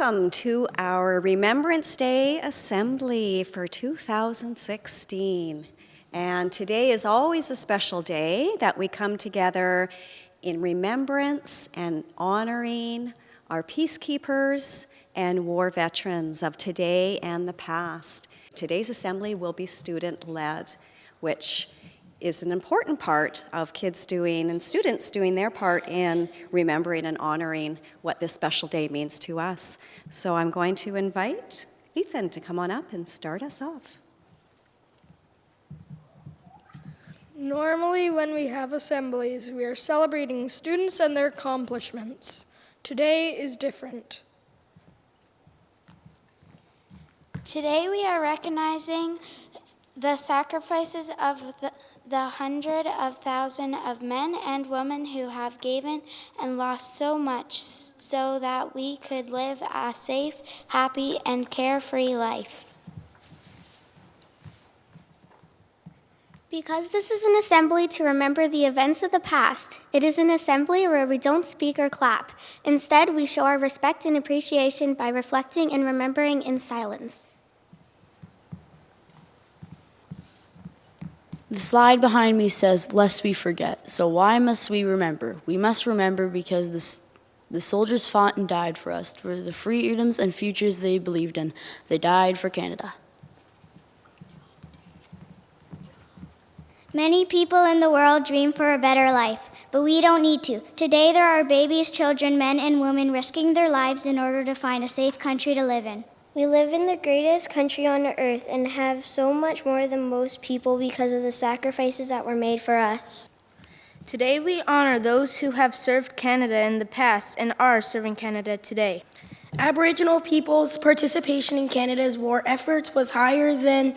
Welcome to our Remembrance Day Assembly for 2016. And today is always a special day that we come together in remembrance and honoring our peacekeepers and war veterans of today and the past. Today's assembly will be student-led, which is an important part of kids doing and students doing their part in remembering and honoring what this special day means to us. So I'm going to invite Ethan to come on up and start us off. Normally, when we have assemblies, we are celebrating students and their accomplishments. Today is different. Today we are recognizing the sacrifices of the hundred of thousands of men and women who have given and lost so much so that we could live a safe, happy, and carefree life. Because this is an assembly to remember the events of the past, it is an assembly where we don't speak or clap. Instead, we show our respect and appreciation by reflecting and remembering in silence. The slide behind me says, "Lest we forget." So why must we remember? We must remember because the soldiers fought and died for us, for the freedoms and futures they believed in. They died for Canada. Many people in the world dream for a better life, but we don't need to. Today, there are babies, children, men, and women risking their lives in order to find a safe country to live in. We live in the greatest country on earth and have so much more than most people because of the sacrifices that were made for us. Today we honor those who have served Canada in the past and are serving Canada today. Aboriginal people's participation in Canada's war efforts was higher than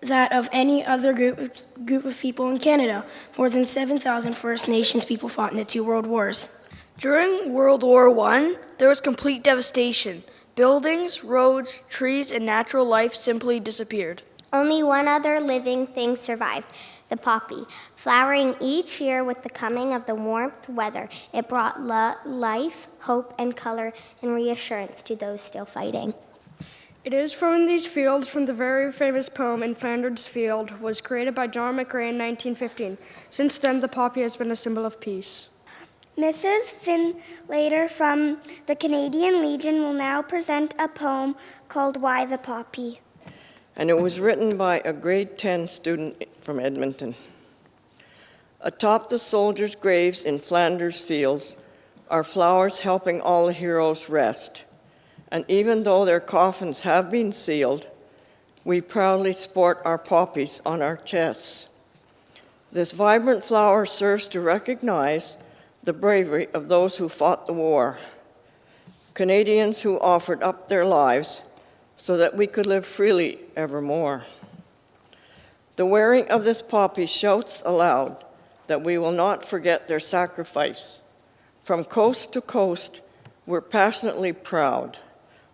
that of any other group of people in Canada. More than 7,000 First Nations people fought in the two world wars. During World War I, there was complete devastation. Buildings, roads, trees, and natural life simply disappeared. Only one other living thing survived, the poppy, flowering each year with the coming of the warmth weather. It brought life, hope, and color and reassurance to those still fighting. It is from these fields from the very famous poem In Flanders Field was created by John McCrae in 1915. Since then, the poppy has been a symbol of peace. Mrs. Finlater from the Canadian Legion will now present a poem called Why the Poppy. And it was written by a grade 10 student from Edmonton. Atop the soldiers' graves in Flanders fields are flowers helping all the heroes rest. And even though their coffins have been sealed, we proudly sport our poppies on our chests. This vibrant flower serves to recognize the bravery of those who fought the war, Canadians who offered up their lives so that we could live freely evermore. The wearing of this poppy shouts aloud that we will not forget their sacrifice. From coast to coast, we're passionately proud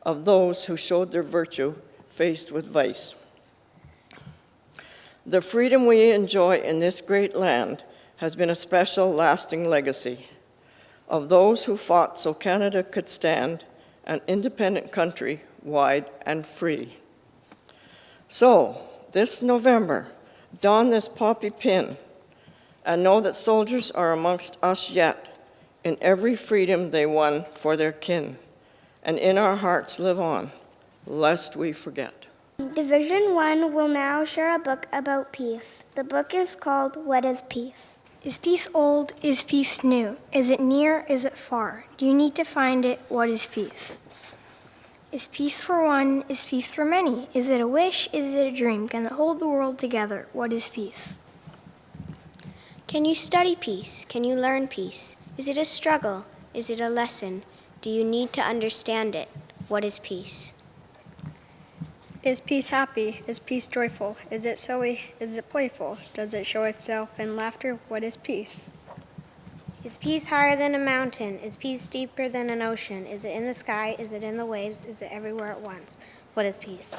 of those who showed their virtue faced with vice. The freedom we enjoy in this great land has been a special, lasting legacy of those who fought so Canada could stand an independent country, wide and free. So, this November, don this poppy pin and know that soldiers are amongst us yet in every freedom they won for their kin, and in our hearts live on, lest we forget. Division 1 will now share a book about peace. The book is called What is Peace? Is peace old? Is peace new? Is it near? Is it far? Do you need to find it? What is peace? Is peace for one? Is peace for many? Is it a wish? Is it a dream? Can it hold the world together? What is peace? Can you study peace? Can you learn peace? Is it a struggle? Is it a lesson? Do you need to understand it? What is peace? Is peace happy? Is peace joyful? Is it silly? Is it playful? Does it show itself in laughter? What is peace? Is peace higher than a mountain? Is peace deeper than an ocean? Is it in the sky? Is it in the waves? Is it everywhere at once? What is peace?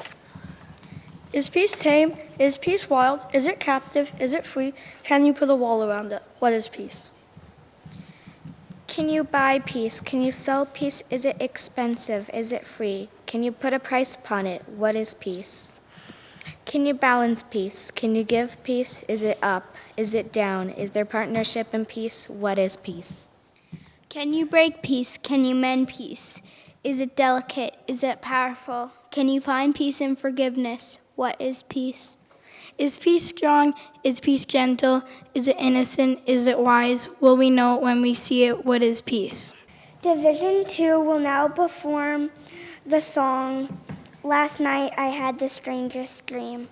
Is peace tame? Is peace wild? Is it captive? Is it free? Can you put a wall around it? What is peace? Can you buy peace? Can you sell peace? Is it expensive? Is it free? Can you put a price upon it? What is peace? Can you balance peace? Can you give peace? Is it up? Is it down? Is there partnership in peace? What is peace? Can you break peace? Can you mend peace? Is it delicate? Is it powerful? Can you find peace in forgiveness? What is peace? Is peace strong? Is peace gentle? Is it innocent? Is it wise? Will we know it when we see it? What is peace? Division 2 will now perform the song, Last Night I Had the Strangest Dream.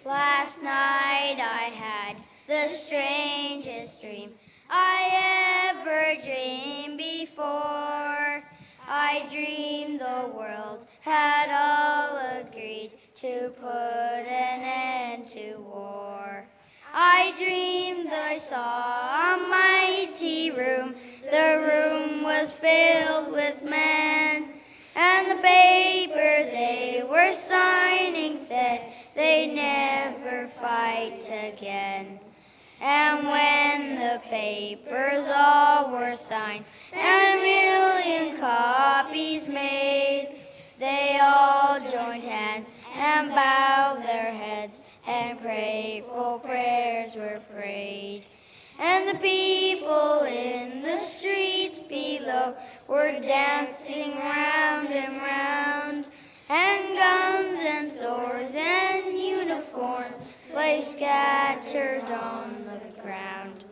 Last night I had the strangest dream I ever dreamed before. I dreamed the world had all agreed to put an end to war. I dreamed I saw a mighty room. The room was filled with men, and the paper they were signing said they'd never fight again. And when the papers all were signed and 1,000,000 copies made, they all joined hands and bowed their heads, and grateful prayers were prayed. And the people in the streets below were dancing round and round, and guns and swords and uniforms lay scattered on the ground.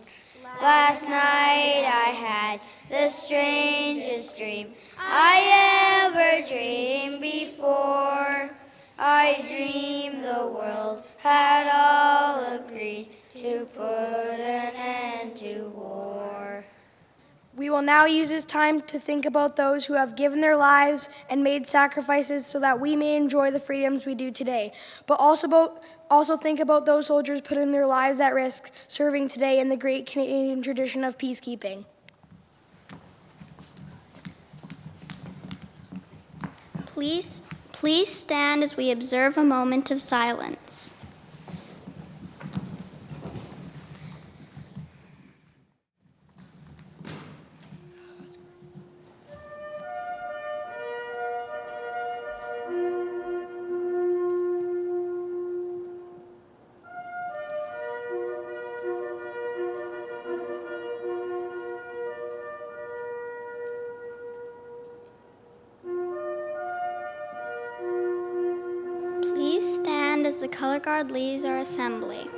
Last night I had the strangest dream I ever dreamed before. I dreamed the world had all agreed to put an end to war. We will now use this time to think about those who have given their lives and made sacrifices so that we may enjoy the freedoms we do today. But also think about those soldiers putting their lives at risk, serving today in the great Canadian tradition of peacekeeping. Please stand as we observe a moment of silence. Please stand as the color guard leaves our assembly.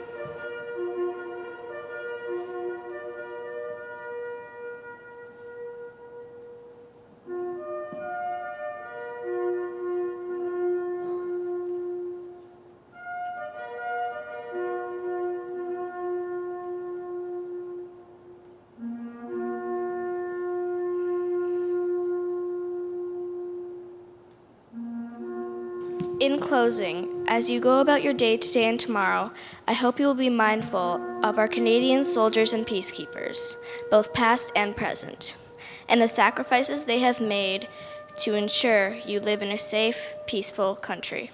In closing, as you go about your day today and tomorrow, I hope you will be mindful of our Canadian soldiers and peacekeepers, both past and present, and the sacrifices they have made to ensure you live in a safe, peaceful country.